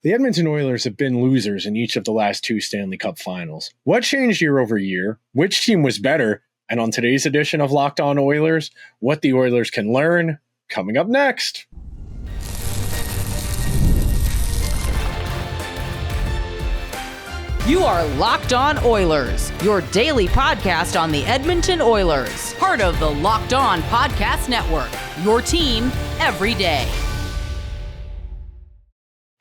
The Edmonton Oilers have been losers in each of the last two Stanley Cup Finals. What changed year over year? Which team was better? And on today's edition of Locked On Oilers, what the Oilers can learn, coming up next. You are Locked On Oilers, your daily podcast on the Edmonton Oilers, part of the Locked On Podcast Network, your team every day.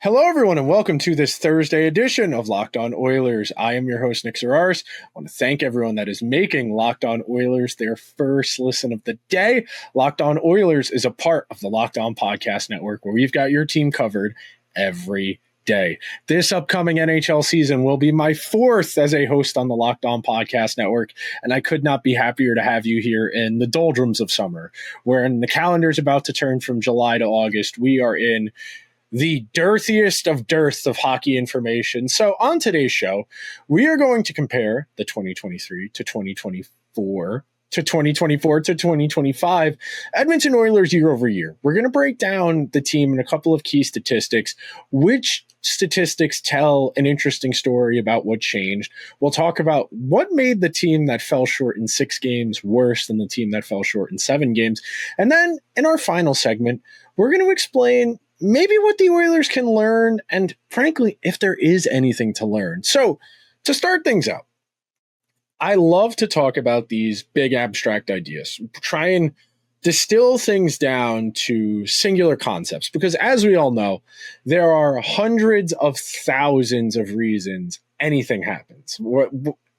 Hello, everyone, and welcome to this Thursday edition of Locked On Oilers. I am your host, Nick Zararis. I want to thank everyone that is making Locked On Oilers their first listen of the day. Locked On Oilers is a part of the Locked On Podcast Network, where we've got your team covered every day. This upcoming NHL season will be my fourth as a host on the Locked On Podcast Network, and I could not be happier to have you here in the doldrums of summer, wherein the calendar is about to turn from July to August. We are in the dearthiest of dearths of hockey information. So on today's show, we are going to compare the 2023 to 2024 to 2024 to 2025 Edmonton Oilers year over year. We're going to break down the team in a couple of key statistics, which statistics tell an interesting story about what changed. We'll talk about what made the team that fell short in 6 games worse than the team that fell short in 7 games. And then in our final segment, we're going to explain maybe what the Oilers can learn, and frankly, if there is anything to learn. So to start things out, I love to talk about these big abstract ideas, try and distill things down to singular concepts, because as we all know, there are hundreds of thousands of reasons anything happens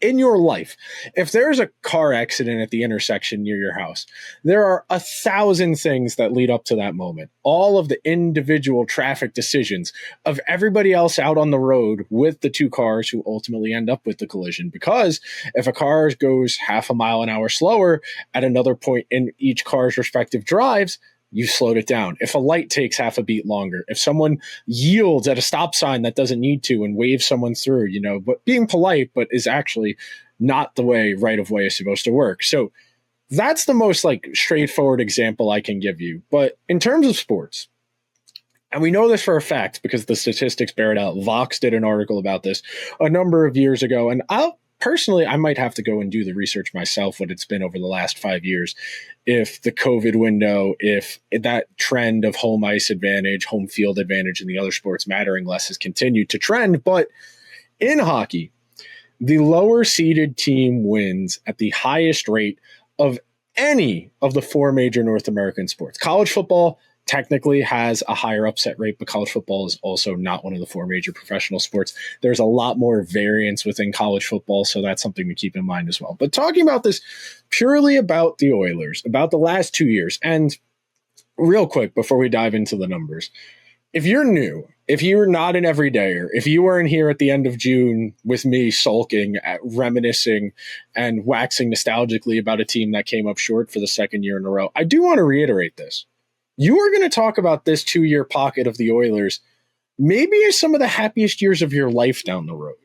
in your life. If there's a car accident at the intersection near your house, there are 1,000 things that lead up to that moment. All of the individual traffic decisions of everybody else out on the road with the two cars who ultimately end up with the collision. Because if a car goes half a mile an hour slower at another point in each car's respective drives, you slowed it down. If a light takes half a beat longer, if someone yields at a stop sign that doesn't need to and waves someone through, but being polite, but is actually not the way right of way is supposed to work. So that's the most straightforward example I can give you. But in terms of sports, and we know this for a fact because the statistics bear it out. Vox did an article about this a number of years ago, and Personally, I might have to go and do the research myself, what it's been over the last 5 years. If the COVID window, if that trend of home ice advantage, home field advantage, and the other sports mattering less has continued to trend. But in hockey, the lower seeded team wins at the highest rate of any of the 4 major North American sports. College football technically has a higher upset rate, but college football is also not one of the 4 major professional sports. There's a lot more variance within college football, so that's something to keep in mind as well. But talking about this purely about the Oilers, about the last 2 years, and real quick before we dive into the numbers, if you're new, if you're not an everydayer, if you weren't here at the end of June with me sulking, reminiscing, and waxing nostalgically about a team that came up short for the second year in a row, I do want to reiterate this. You are going to talk about this 2-year pocket of the Oilers maybe as some of the happiest years of your life down the road.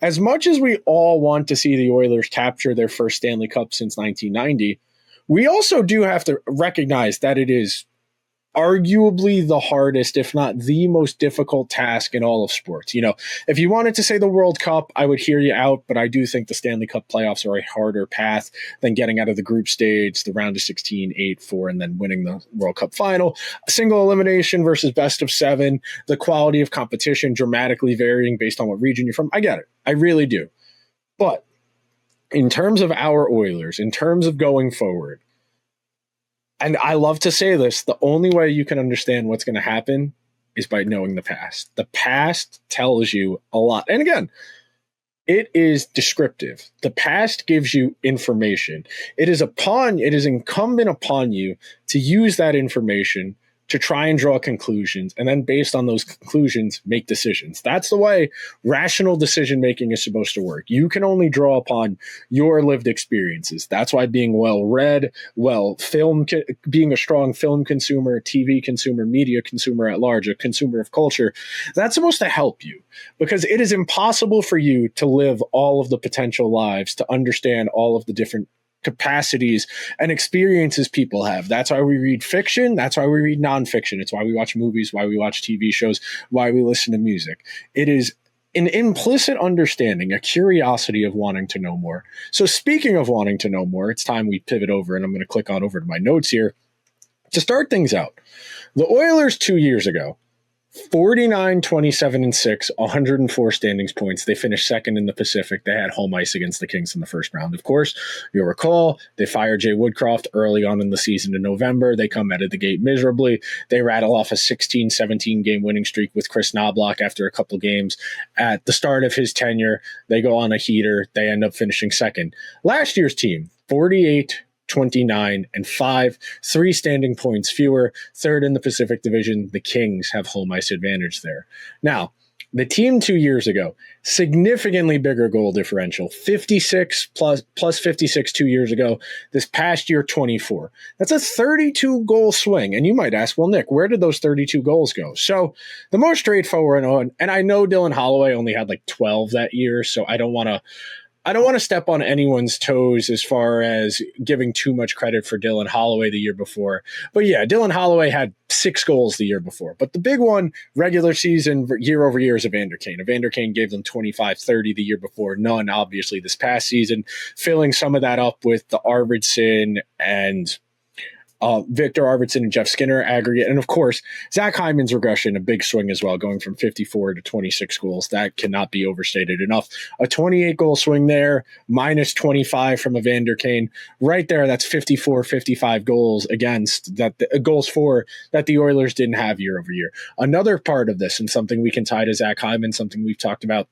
As much as we all want to see the Oilers capture their first Stanley Cup since 1990, we also do have to recognize that it is arguably the hardest, if not the most difficult task in all of sports. If you wanted to say the World Cup, I would hear you out, but I do think the Stanley Cup playoffs are a harder path than getting out of the group stage, the round of 16, 8-4, and then winning the World Cup final. A single elimination versus best of 7, the quality of competition dramatically varying based on what region you're from. I get it. I really do. But in terms of our Oilers, in terms of going forward, and I love to say this, the only way you can understand what's going to happen is by knowing the past. The past tells you a lot. And again, it is descriptive. The past gives you information. It is incumbent upon you to use that information to try and draw conclusions, and then based on those conclusions, make decisions. That's the way rational decision-making is supposed to work. You can only draw upon your lived experiences. That's why being well-read, being a strong film consumer, TV consumer, media consumer at large, a consumer of culture, that's supposed to help you, because it is impossible for you to live all of the potential lives, to understand all of the different capacities and experiences people have. That's why we read fiction. That's why we read nonfiction. It's why we watch movies, why we watch TV shows, why we listen to music. It is an implicit understanding, a curiosity of wanting to know more. So speaking of wanting to know more, it's time we pivot over, and I'm going to click on over to my notes here to start things out. The Oilers 2 years ago, 49, 27, and 6, 104 standings points. They finished second in the Pacific. They had home ice against the Kings in the first round. Of course, you'll recall they fired Jay Woodcroft early on in the season in November. They come out of the gate miserably. They rattle off a 16, 17 game winning streak with Chris Knobloch after a couple games. At the start of his tenure, they go on a heater. They end up finishing second. Last year's team, 48, 29, and 5, 3 standing points fewer, third in the Pacific Division. The Kings have home ice advantage there. Now, the team 2 years ago, significantly bigger goal differential, 56 plus 56 2 years ago. This past year, 24. That's a 32 goal swing. And you might ask, well, Nick, where did those 32 goals go? So the most straightforward one, and I know Dylan Holloway only had like 12 that year, so I don't want to step on anyone's toes as far as giving too much credit for Dylan Holloway the year before. But yeah, Dylan Holloway had 6 goals the year before. But the big one, regular season, year over year, is Evander Kane. Evander Kane gave them 25, 30 the year before. None, obviously, this past season. Filling some of that up with the Arvidsson and Victor Arvidsson and Jeff Skinner aggregate. And of course, Zach Hyman's regression, a big swing as well, going from 54 to 26 goals. That cannot be overstated enough. A 28 goal swing there, minus 25 from Evander Kane. Right there, that's 54, 55 goals against that, goals for that the Oilers didn't have year over year. Another part of this, and something we can tie to Zach Hyman, something we've talked about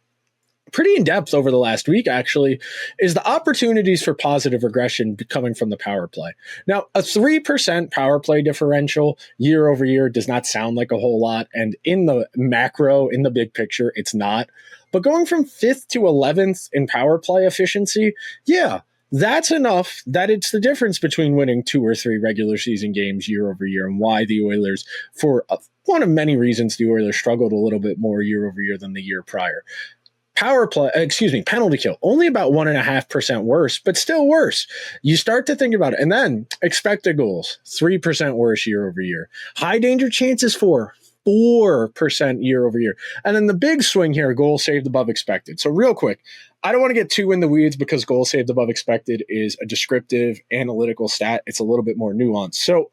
pretty in depth over the last week, actually, is the opportunities for positive regression coming from the power play. Now, a 3% power play differential year over year does not sound like a whole lot. And in the macro, in the big picture, it's not. But going from 5th to 11th in power play efficiency, yeah, that's enough that it's the difference between winning 2 or 3 regular season games year over year, and why the Oilers, for one of many reasons, the Oilers struggled a little bit more year over year than the year prior. Penalty kill, only about 1.5% worse, but still worse. You start to think about it. And then expected goals, 3% worse year over year. High danger chances for 4% year over year. And then the big swing here, goals saved above expected. So real quick, I don't want to get too in the weeds because goals saved above expected is a descriptive analytical stat. It's a little bit more nuanced. So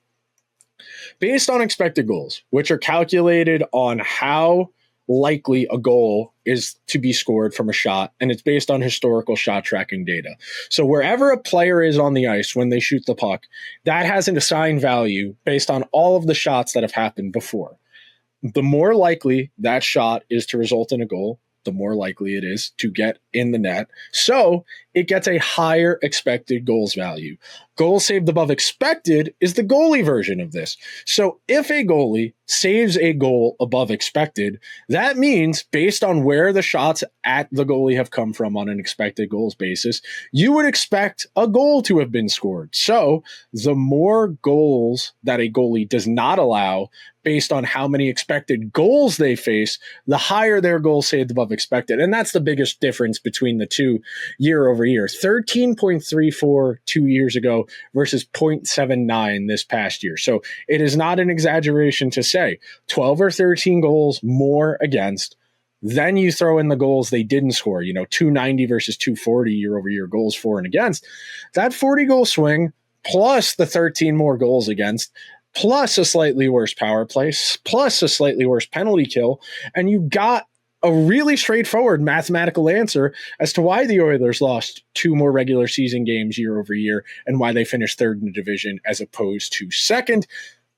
based on expected goals, which are calculated on how likely a goal is to be scored from a shot, and it's based on historical shot tracking data. So wherever a player is on the ice when they shoot the puck, that has an assigned value based on all of the shots that have happened before. The more likely that shot is to result in a goal, the more likely it is to get in the net. So it gets a higher expected goals value. Goals saved above expected is the goalie version of this. So if a goalie saves a goal above expected, that means based on where the shots at the goalie have come from on an expected goals basis, you would expect a goal to have been scored. So the more goals that a goalie does not allow based on how many expected goals they face, the higher their goals saved above expected. And that's the biggest difference between the two year over year. 13.34 2 years ago versus 0.79 this past year. So it is not an exaggeration to say 12 or 13 goals more against. Then you throw in the goals they didn't score, 290 versus 240 year over year goals for and against. That 40 goal swing plus the 13 more goals against, plus a slightly worse power play, plus a slightly worse penalty kill, and you got a really straightforward mathematical answer as to why the Oilers lost 2 more regular season games year over year and why they finished third in the division as opposed to second.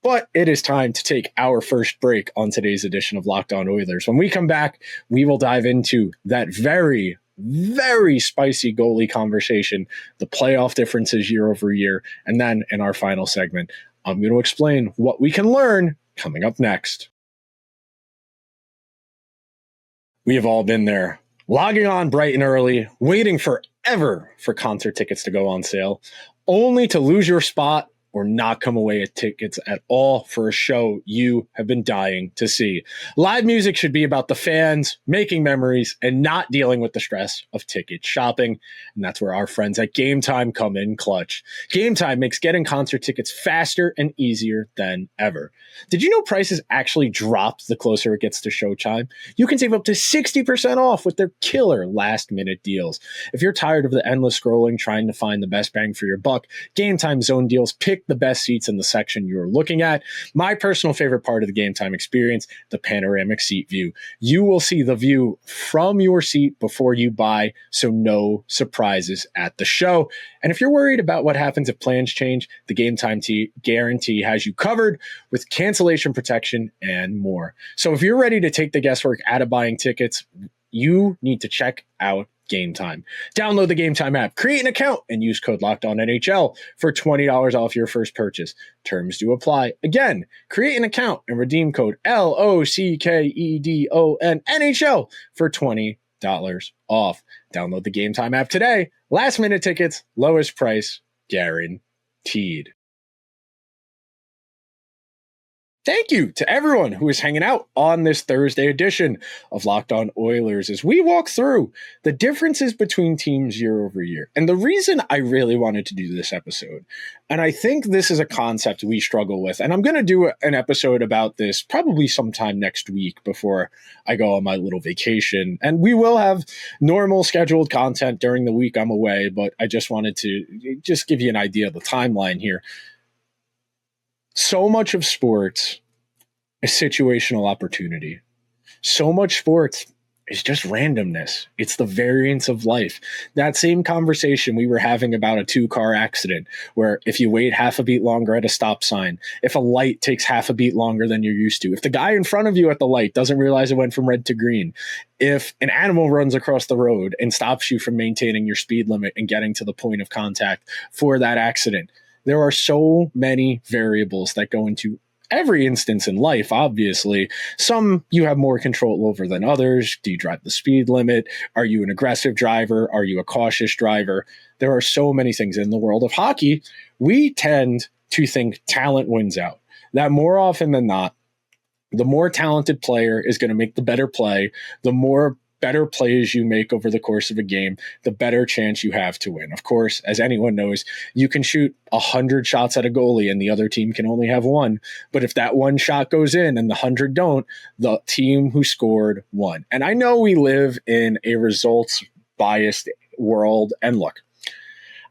But it is time to take our first break on today's edition of Locked On Oilers. When we come back, we will dive into that very, very spicy goalie conversation, the playoff differences year over year, and then in our final segment, I'm going to explain what we can learn coming up next. We have all been there, logging on bright and early, waiting forever for concert tickets to go on sale, only to lose your spot or not come away with tickets at all for a show you have been dying to see. Live music should be about the fans, making memories, and not dealing with the stress of ticket shopping. And that's where our friends at Game Time come in clutch. Game Time makes getting concert tickets faster and easier than ever. Did you know prices actually drop the closer it gets to showtime? You can save up to 60% off with their killer last-minute deals. If you're tired of the endless scrolling trying to find the best bang for your buck, Game Time Zone Deals pick the best seats in the section you're looking at. My personal favorite part of the Game Time experience, the panoramic seat view. You will see the view from your seat before you buy, so no surprises at the show. And if you're worried about what happens if plans change, the Game Time guarantee has you covered with cancellation protection and more. So if you're ready to take the guesswork out of buying tickets, you need to check out Game Time. Download the Game Time app, create an account, and use code LOCKEDONNHL for $20 off your first purchase. Terms do apply. Again, create an account and redeem code LOCKEDONNHL for $20 off. Download the Game Time app today. Last minute tickets, lowest price, guaranteed. Thank you to everyone who is hanging out on this Thursday edition of Locked On Oilers as we walk through the differences between teams year over year. And the reason I really wanted to do this episode, and I think this is a concept we struggle with, and I'm going to do an episode about this probably sometime next week before I go on my little vacation. And we will have normal scheduled content during the week I'm away, but I just wanted to just give you an idea of the timeline here. So much of sports is situational opportunity. So much sports is just randomness. It's the variance of life. That same conversation we were having about a 2-car accident, where if you wait half a beat longer at a stop sign, if a light takes half a beat longer than you're used to, if the guy in front of you at the light doesn't realize it went from red to green, if an animal runs across the road and stops you from maintaining your speed limit and getting to the point of contact for that accident, there are so many variables that go into every instance in life, obviously. Some you have more control over than others. Do you drive the speed limit? Are you an aggressive driver? Are you a cautious driver? There are so many things. In the world of hockey, we tend to think talent wins out. That more often than not, the more talented player is going to make the better play. The more better plays you make over the course of a game, the better chance you have to win. Of course, as anyone knows, you can shoot 100 shots at a goalie and the other team can only have one. But if that one shot goes in and the 100 don't, the team who scored won. And I know we live in a results biased world. And look,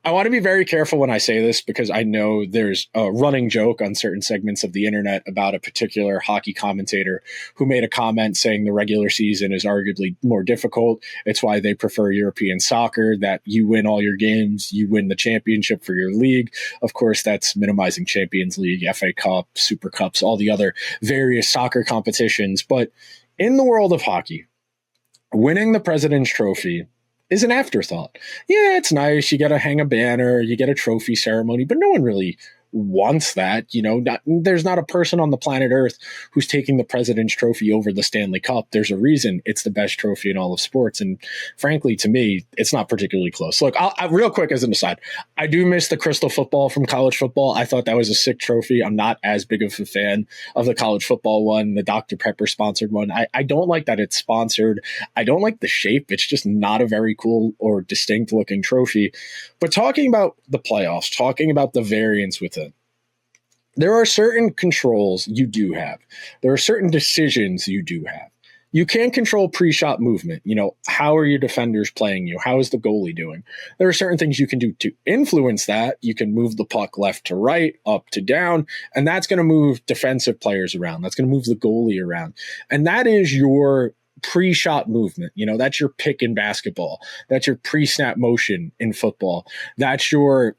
I want to be very careful when I say this because I know there's a running joke on certain segments of the internet about a particular hockey commentator who made a comment saying the regular season is arguably more difficult. It's why they prefer European soccer, that you win all your games, you win the championship for your league. Of course, that's minimizing Champions League, FA Cup, Super Cups, all the other various soccer competitions. But in the world of hockey, winning the President's Trophy is an afterthought. Yeah, it's nice. You get to hang a banner, you get a trophy ceremony, but no one really wants that. You know, there's not a person on the planet Earth who's taking the President's Trophy over the Stanley Cup. There's a reason it's the best trophy in all of sports. And frankly, to me, it's not particularly close. Look, I'll real quick as an aside, I do miss the crystal football from college football. I thought that was a sick trophy. I'm not as big of a fan of the college football one, the Dr. Pepper sponsored one. I don't like that it's sponsored. I don't like the shape. It's just not a very cool or distinct looking trophy. But talking about the playoffs, talking about the variance with it, there are certain controls you do have. There are certain decisions you do have. You can control pre-shot movement. You know, how are your defenders playing you? How is the goalie doing? There are certain things you can do to influence that. You can move the puck left to right, up to down, and that's going to move defensive players around. That's going to move the goalie around. And that is your pre-shot movement. You know, that's your pick in basketball. That's your pre-snap motion in football. That's your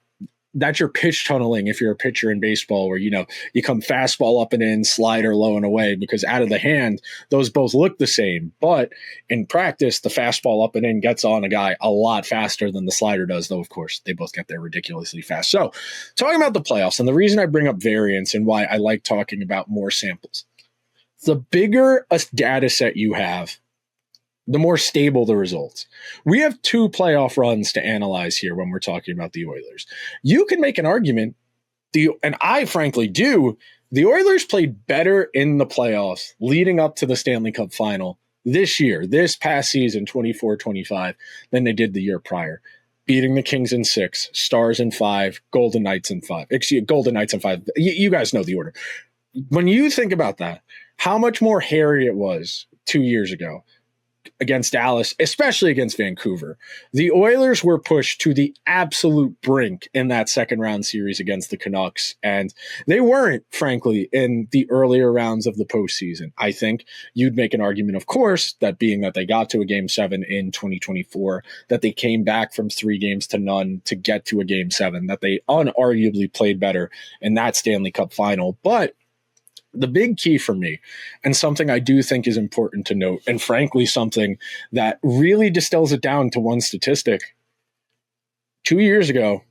pitch tunneling if you're a pitcher in baseball, where, you know, you come fastball up and in, slider low and away, because out of the hand, those both look the same. But in practice, the fastball up and in gets on a guy a lot faster than the slider does, though, of course, they both get there ridiculously fast. So talking about the playoffs, and the reason I bring up variance and why I like talking about more samples, the bigger a data set you have, the more stable the results. We have 2 playoff runs to analyze here when we're talking about the Oilers. You can make an argument And I frankly do, the Oilers played better in the playoffs leading up to the Stanley Cup Final this past season, 24-25, than they did the year prior. Beating the Kings in 6, Stars in 5, Golden Knights in 5. Golden Knights in 5. You guys know the order. When you think about that, how much more hairy it was 2 years ago against Dallas, especially against Vancouver. The Oilers were pushed to the absolute brink in that second round series against the Canucks, and they weren't, frankly, in the earlier rounds of the postseason. I think you'd make an argument, of course, that being that they got to a Game 7 in 2024, that they came back from 3 games to none to get to a Game 7, that they unarguably played better in that Stanley Cup Final. But the big key for me, and something I do think is important to note, and frankly, something that really distills it down to one statistic. 2 years ago,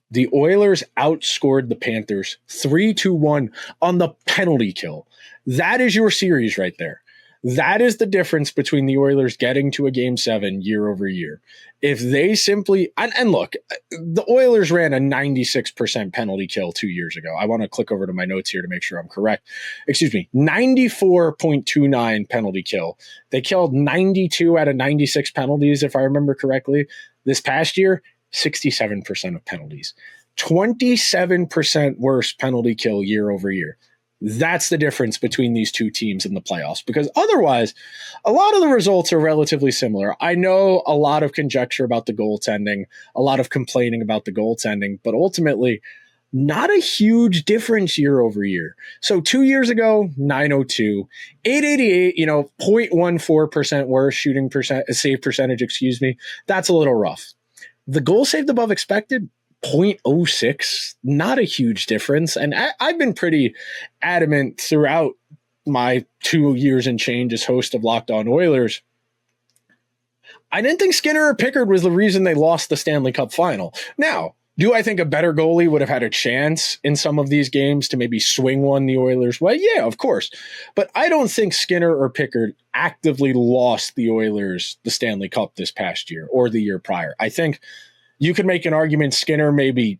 the Oilers outscored the Panthers 3-1 on the penalty kill. That is your series right there. That is the difference between the Oilers getting to a Game 7 year over year. If they simply, and look, the Oilers ran a 96% penalty kill 2 years ago. I want to click over to my notes here to make sure I'm correct. 94.29 penalty kill. They killed 92 out of 96 penalties, if I remember correctly. This past year, 67% of penalties. 27% worse penalty kill year over year. That's the difference between these two teams in the playoffs, because otherwise, a lot of the results are relatively similar. I know a lot of conjecture about the goaltending, a lot of complaining about the goaltending, but ultimately, not a huge difference year over year. So 2 years ago, 902, 888, 0.14% worse shooting save percentage, That's a little rough. The goal saved above expected, 0.06, not a huge difference. And I've been pretty adamant throughout my 2 years and change as host of Locked On Oilers. I didn't think Skinner or Pickard was the reason they lost the Stanley Cup Final. Now, do I think a better goalie would have had a chance in some of these games to maybe swing one the Oilers' way? Yeah, of course. But I don't think Skinner or Pickard actively lost the Oilers the Stanley Cup this past year or the year prior. I think you could make an argument Skinner maybe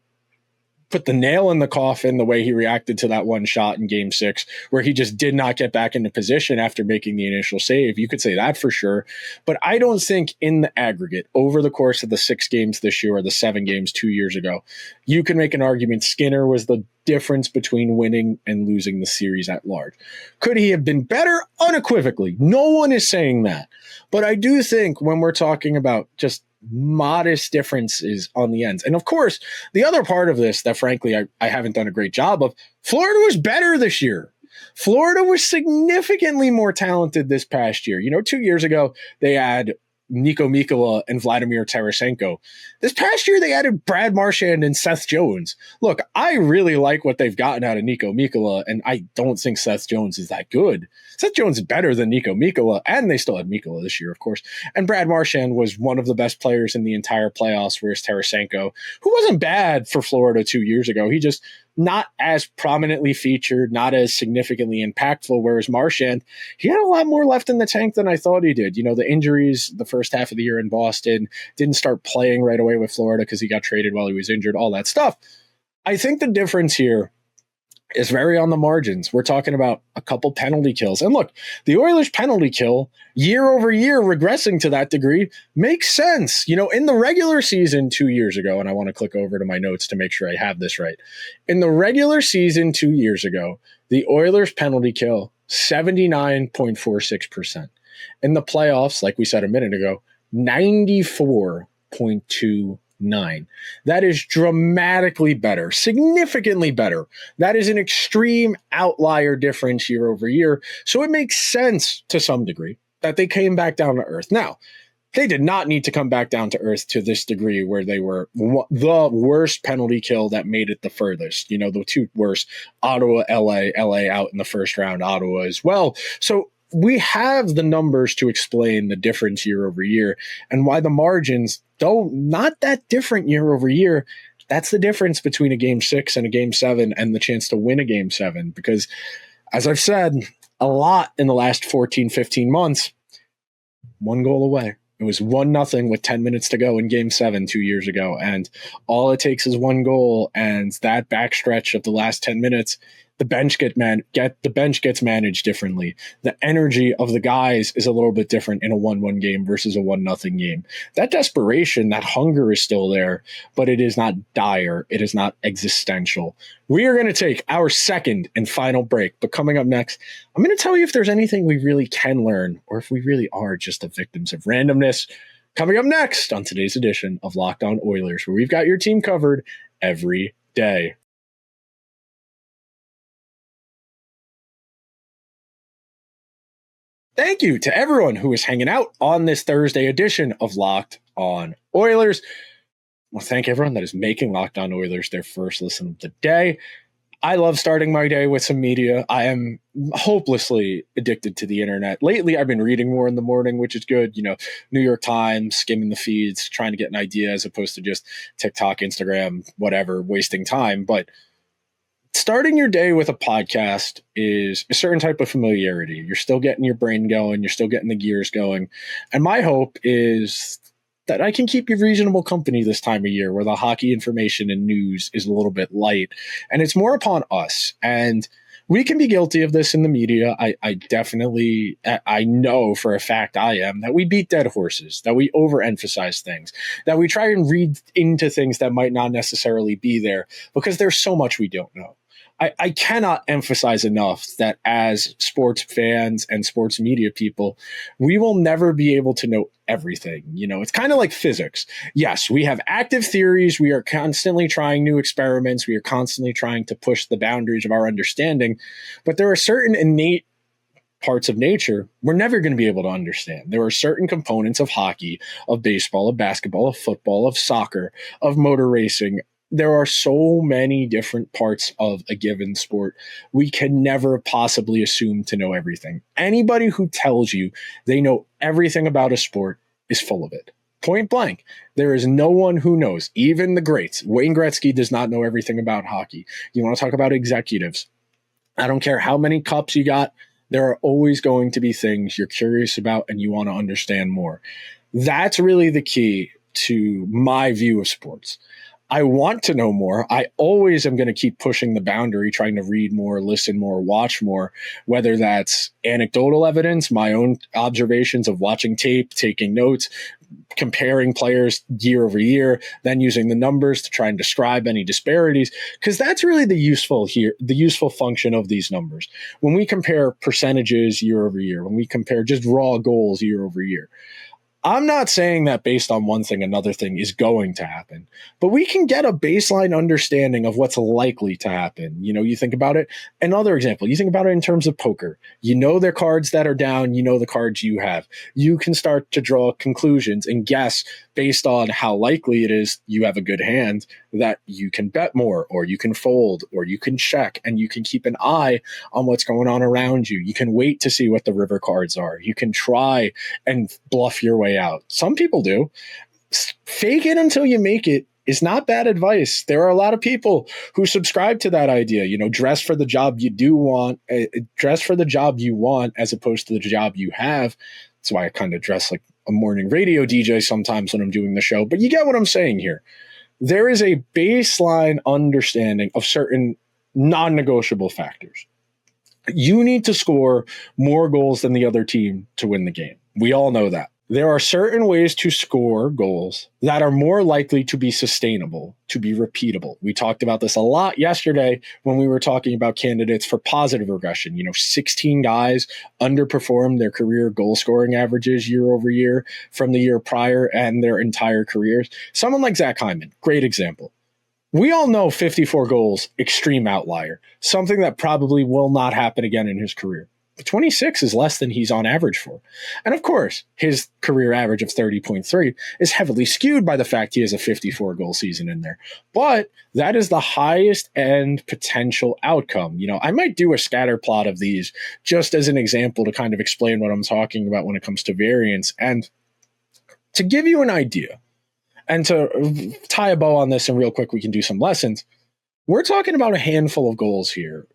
put the nail in the coffin the way he reacted to that one shot in Game 6, where he just did not get back into position after making the initial save. You could say that for sure. But I don't think in the aggregate, over the course of the 6 games this year or the 7 games 2 years ago, you can make an argument Skinner was the difference between winning and losing the series at large. Could he have been better? Unequivocally. No one is saying that. But I do think when we're talking about just modest differences on the ends. And of course, the other part of this that frankly I haven't done a great job of, Florida was better this year. Florida was significantly more talented this past year. 2 years ago, they had Niko Mikkola and Vladimir Tarasenko. This past year, they added Brad Marchand and Seth Jones. Look, I really like what they've gotten out of Niko Mikkola, and I don't think Seth Jones is that good. Seth Jones is better than Niko Mikkola, and they still had Mikkola this year, of course. And Brad Marchand was one of the best players in the entire playoffs, whereas Tarasenko, who wasn't bad for Florida 2 years ago, he just not as prominently featured, not as significantly impactful, whereas Marchand, he had a lot more left in the tank than I thought he did. The injuries the first half of the year in Boston, didn't start playing right away with Florida because he got traded while he was injured, all that stuff. I think the difference here is very on the margins. We're talking about a couple penalty kills. And look, the Oilers penalty kill year over year regressing to that degree makes sense. In the regular season 2 years ago, and I want to click over to my notes to make sure I have this right. In the regular season 2 years ago, the Oilers penalty kill 79.46%. In the playoffs, like we said a minute ago, 94.29. That is dramatically better, significantly better. That is an extreme outlier difference year over year. So it makes sense to some degree that they came back down to earth. Now, they did not need to come back down to earth to this degree where they were the worst penalty kill that made it the furthest. The 2 worst, Ottawa, LA out in the first round, Ottawa as well. So we have the numbers to explain the difference year over year and why the margins, though not that different year over year, that's the difference between a Game 6 and a Game 7 and the chance to win a Game 7. Because as I've said a lot in the last 14, 15 months, 1 goal away. It was 1-0 with 10 minutes to go in Game 7 2 years ago. And all it takes is one goal. And that backstretch of the last 10 minutes, the bench gets managed differently. The energy of the guys is a little bit different in a 1-1 game versus a 1-0 game. That desperation, that hunger is still there, but it is not dire. It is not existential. We are going to take our second and final break, but coming up next, I'm going to tell you if there's anything we really can learn or if we really are just the victims of randomness. Coming up next on today's edition of Locked On Oilers, where we've got your team covered every day. Thank you to everyone who is hanging out on this Thursday edition of Locked On Oilers. Well, thank everyone that is making Locked On Oilers their first listen of the day. I love starting my day with some media. I am hopelessly addicted to the internet. Lately, I've been reading more in the morning, which is good. You know, New York Times, skimming the feeds, trying to get an idea as opposed to just TikTok, Instagram, whatever, wasting time. But starting your day with a podcast is a certain type of familiarity. You're still getting your brain going. You're still getting the gears going. And my hope is that I can keep you reasonable company this time of year where the hockey information and news is a little bit light. And it's more upon us. And we can be guilty of this in the media. I know for a fact I am, that we beat dead horses, that we overemphasize things, that we try and read into things that might not necessarily be there because there's so much we don't know. I cannot emphasize enough that as sports fans and sports media people, we will never be able to know everything. You know, it's kind of like physics. Yes, we have active theories. We are constantly trying new experiments. We are constantly trying to push the boundaries of our understanding. But there are certain innate parts of nature we're never going to be able to understand. There are certain components of hockey, of baseball, of basketball, of football, of soccer, of motor racing. There are so many different parts of a given sport. We can never possibly assume to know everything. Anybody who tells you they know everything about a sport is full of it. Point blank. There is no one who knows, even the greats. Wayne Gretzky does not know everything about hockey. You want to talk about executives? I don't care how many cups you got. There are always going to be things you're curious about and you want to understand more. That's really the key to my view of sports. I want to know more. I always am going to keep pushing the boundary, trying to read more, listen more, watch more, whether that's anecdotal evidence, my own observations of watching tape, taking notes, comparing players year over year, then using the numbers to try and describe any disparities, because that's really the useful function of these numbers. When we compare percentages year over year, when we compare just raw goals year over year, I'm not saying that based on one thing, another thing is going to happen, but we can get a baseline understanding of what's likely to happen. You know, you think about it. Another example, you think about it in terms of poker. You know the cards that are down, you know the cards you have. You can start to draw conclusions and guess based on how likely it is you have a good hand that you can bet more, or you can fold, or you can check, and you can keep an eye on what's going on around you. You can wait to see what the river cards are. You can try and bluff your way out. Some people do. Fake it until you make it is not bad advice. There are a lot of people who subscribe to that idea. You know, dress for the job you do want, dress for the job you want as opposed to the job you have. That's why I kind of dress like a morning radio DJ sometimes when I'm doing the show. But you get what I'm saying here. There is a baseline understanding of certain non-negotiable factors. You need to score more goals than the other team to win the game. We all know that. There are certain ways to score goals that are more likely to be sustainable, to be repeatable. We talked about this a lot yesterday when we were talking about candidates for positive regression. You know, 16 guys underperformed their career goal scoring averages year over year from the year prior and their entire careers. Someone like Zach Hyman, great example. We all know 54 goals, extreme outlier, something that probably will not happen again in his career. 26 is less than he's on average for. And of course, his career average of 30.3 is heavily skewed by the fact he has a 54 goal season in there. But that is the highest end potential outcome. You know, I might do a scatter plot of these just as an example to kind of explain what I'm talking about when it comes to variance. And to give you an idea, and to tie a bow on this and real quick, we can do some lessons. We're talking about a handful of goals here.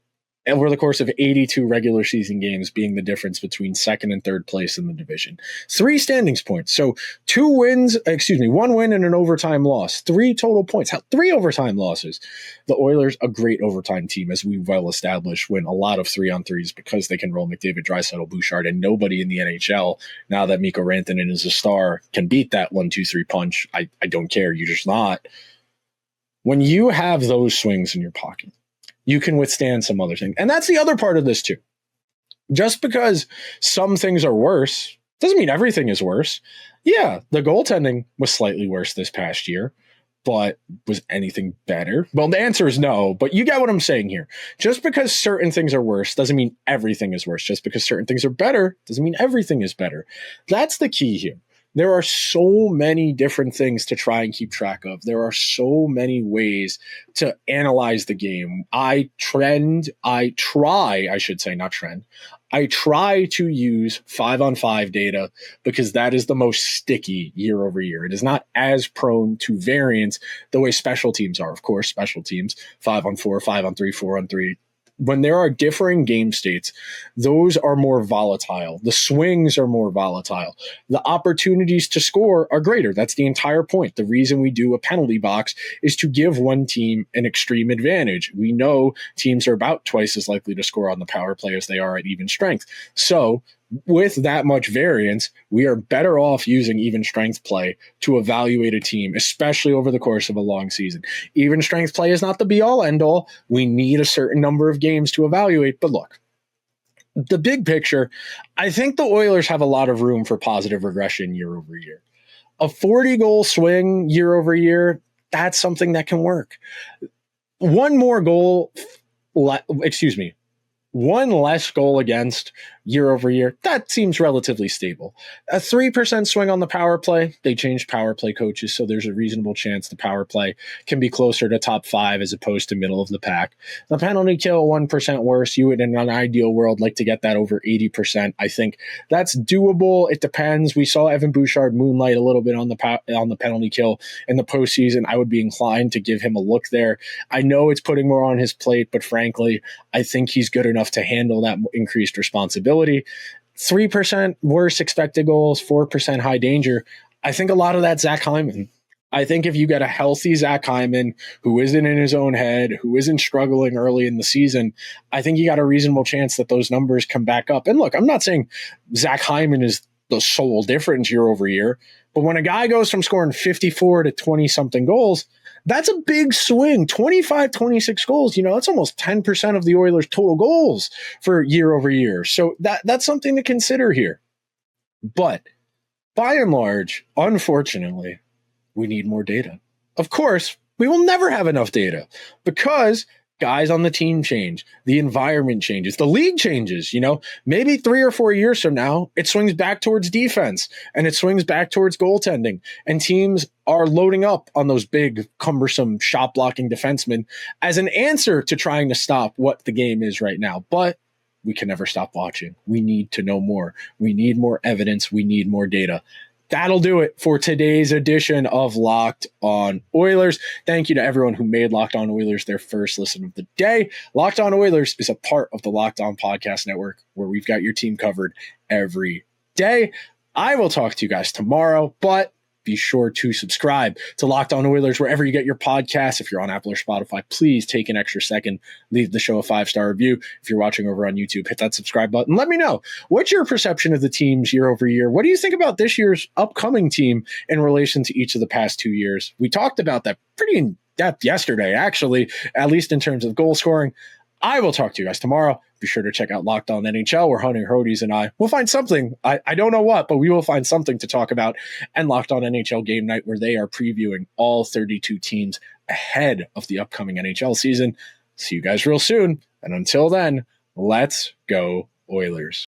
over the course of 82 regular season games being the difference between second and third place in the division. 3 standings points. So 1 win and an overtime loss. 3 total points. 3 overtime losses. The Oilers, a great overtime team, as we well established, win a lot of 3-on-3s because they can roll McDavid, Draisaitl, Bouchard, and nobody in the NHL, now that Mikko Rantanen is a star, can beat that 1-2-3 punch. I don't care. You're just not. When you have those swings in your pocket, you can withstand some other things. And that's the other part of this too. Just because some things are worse doesn't mean everything is worse. Yeah, the goaltending was slightly worse this past year, but was anything better? Well, the answer is no, but you get what I'm saying here. Just because certain things are worse doesn't mean everything is worse. Just because certain things are better doesn't mean everything is better. That's the key here. There are so many different things to try and keep track of. There are so many ways to analyze the game. I try to use 5-on-5 data because that is the most sticky year over year. It is not as prone to variance the way special teams are. Of course, special teams, 5-on-4, 5-on-3, 4-on-3. When there are differing game states, those are more volatile. The swings are more volatile. The opportunities to score are greater. That's the entire point. The reason we do a penalty box is to give one team an extreme advantage. We know teams are about twice as likely to score on the power play as they are at even strength. So with that much variance, we are better off using even strength play to evaluate a team, especially over the course of a long season. Even strength play is not the be-all, end-all. We need a certain number of games to evaluate. But look, the big picture, I think the Oilers have a lot of room for positive regression year over year. A 40-goal swing year over year, that's something that can work. One less goal against year over year, that seems relatively stable. A 3% swing on the power play, they changed power play coaches, so there's a reasonable chance the power play can be closer to top 5 as opposed to middle of the pack. The penalty kill, 1% worse. You would, in an ideal world, like to get that over 80%. I think that's doable. It depends. We saw Evan Bouchard moonlight a little bit on the penalty kill in the postseason. I would be inclined to give him a look there. I know it's putting more on his plate, but frankly, I think he's good enough to handle that increased responsibility. 3% worse expected goals, 4% high danger. I think a lot of that's Zach Hyman. I think if you get a healthy Zach Hyman who isn't in his own head, who isn't struggling early in the season, I think you got a reasonable chance that those numbers come back up. And look, I'm not saying Zach Hyman is the sole difference year over year, but when a guy goes from scoring 54 to 20-something goals, that's a big swing. 25, 26 goals, that's almost 10% of the Oilers' total goals for year over year. So that's something to consider here. But by and large, unfortunately, we need more data. Of course, we will never have enough data because guys on the team change, the environment changes, the league changes. Maybe 3 or 4 years from now, it swings back towards defense and it swings back towards goaltending, and teams are loading up on those big, cumbersome shot blocking defensemen as an answer to trying to stop what the game is right now. But we can never stop watching. We need to know more. We need more evidence. We need more data. That'll do it for today's edition of Locked On Oilers. Thank you to everyone who made Locked On Oilers their first listen of the day. Locked On Oilers is a part of the Locked On Podcast Network, where we've got your team covered every day. I will talk to you guys tomorrow, but be sure to subscribe to Locked On Oilers wherever you get your podcasts. If you're on Apple or Spotify, please take an extra second, leave the show a 5-star review. If you're watching over on YouTube, hit that subscribe button. Let me know, what's your perception of the teams year over year? What do you think about this year's upcoming team in relation to each of the past 2 years? We talked about that pretty in depth yesterday, actually, at least in terms of goal scoring. I will talk to you guys tomorrow. Be sure to check out Locked On NHL, where Hunter Hodes and I will find something. I don't know what, but we will find something to talk about. And Locked On NHL Game Night, where they are previewing all 32 teams ahead of the upcoming NHL season. See you guys real soon. And until then, let's go Oilers.